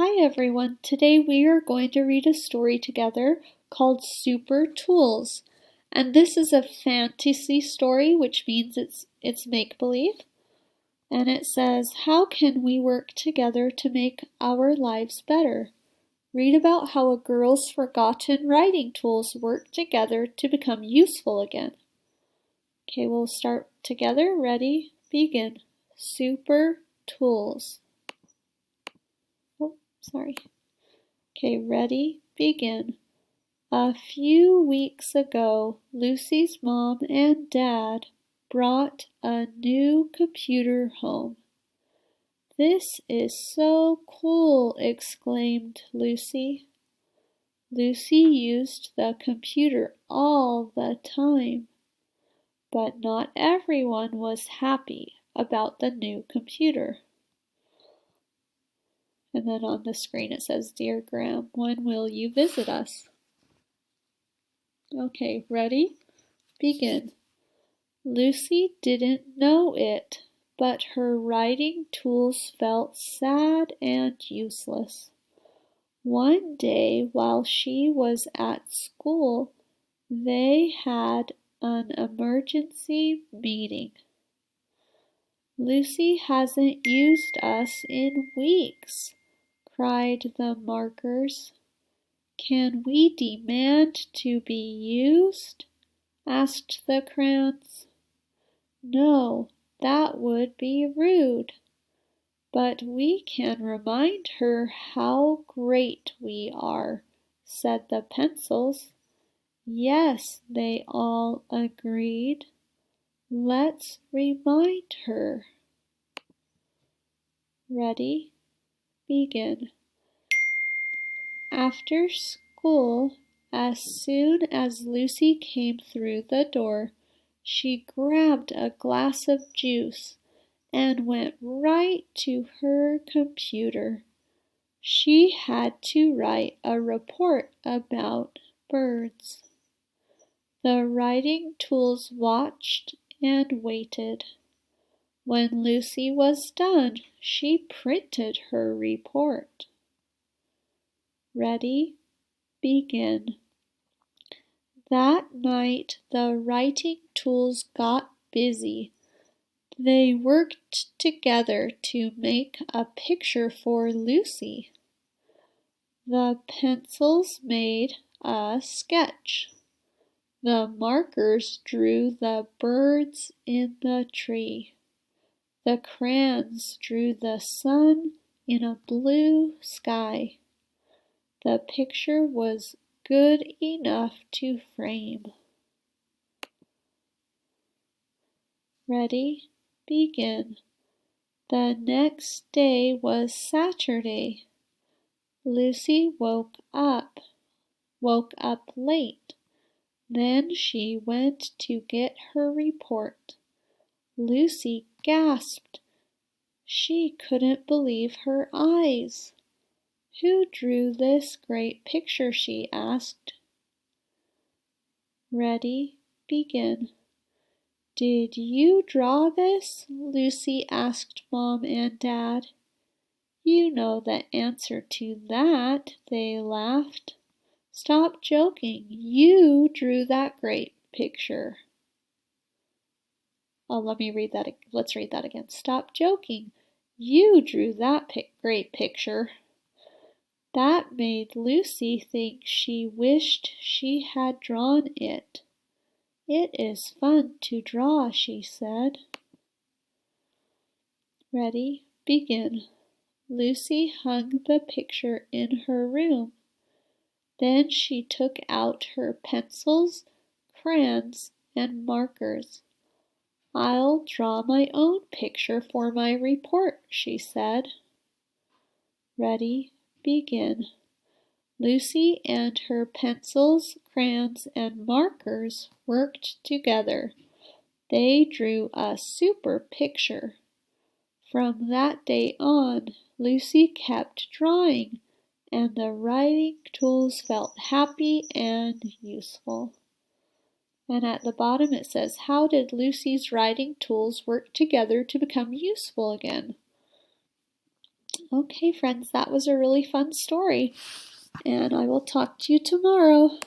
Hi everyone, today we are going to read a story together called Super Tools. And this is a fantasy story, which means it's make-believe. And it says, how can we work together to make our lives better? Read about how a girl's forgotten writing tools work together to become useful again. Okay, we'll start together. Ready? Begin. Super Tools. Oh, sorry. Okay, ready? Begin. A few weeks ago, Lucy's mom and dad brought a new computer home. "This is so cool!" exclaimed Lucy. Lucy used the computer all the time, but not everyone was happy about the new computer. And then on the screen it says, "Dear Graham, when will you visit us?" Okay, ready? Begin. Lucy didn't know it, but her writing tools felt sad and useless. One day while she was at school, they had an emergency meeting. "Lucy hasn't used us in weeks," cried the markers. "Can we demand to be used?" asked the crayons. "No, that would be rude. But we can remind her how great we are," said the pencils. "Yes," they all agreed. "Let's remind her." Ready? Begin. After school, as soon as Lucy came through the door, she grabbed a glass of juice and went right to her computer. She had to write a report about birds. The writing tools watched and waited. When Lucy was done, she printed her report. Ready? Begin. That night the writing tools got busy. They worked together to make a picture for Lucy. The pencils made a sketch. The markers drew the birds in the tree. The crayons drew the sun in a blue sky. The picture was good enough to frame. Ready? Begin. The next day was Saturday. Lucy woke up late. Then she went to get her report. Lucy gasped. She couldn't believe her eyes. "Who drew this great picture?" she asked. Ready? Begin. "Did you draw this?" Lucy asked Mom and Dad. "You know the answer to that," they laughed. "Stop joking. You drew that great picture." Let's read that again. "Stop joking. You drew that great picture." That made Lucy think she wished she had drawn it. "It is fun to draw," she said. Ready? Begin. Lucy hung the picture in her room. Then she took out her pencils, crayons, and markers. "I'll draw my own picture for my report," she said. Ready? Begin. Lucy and her pencils, crayons, and markers worked together. They drew a super picture. From that day on, Lucy kept drawing, and the writing tools felt happy and useful. And at the bottom it says, how did Lucy's writing tools work together to become useful again? Okay, friends, that was a really fun story, and I will talk to you tomorrow.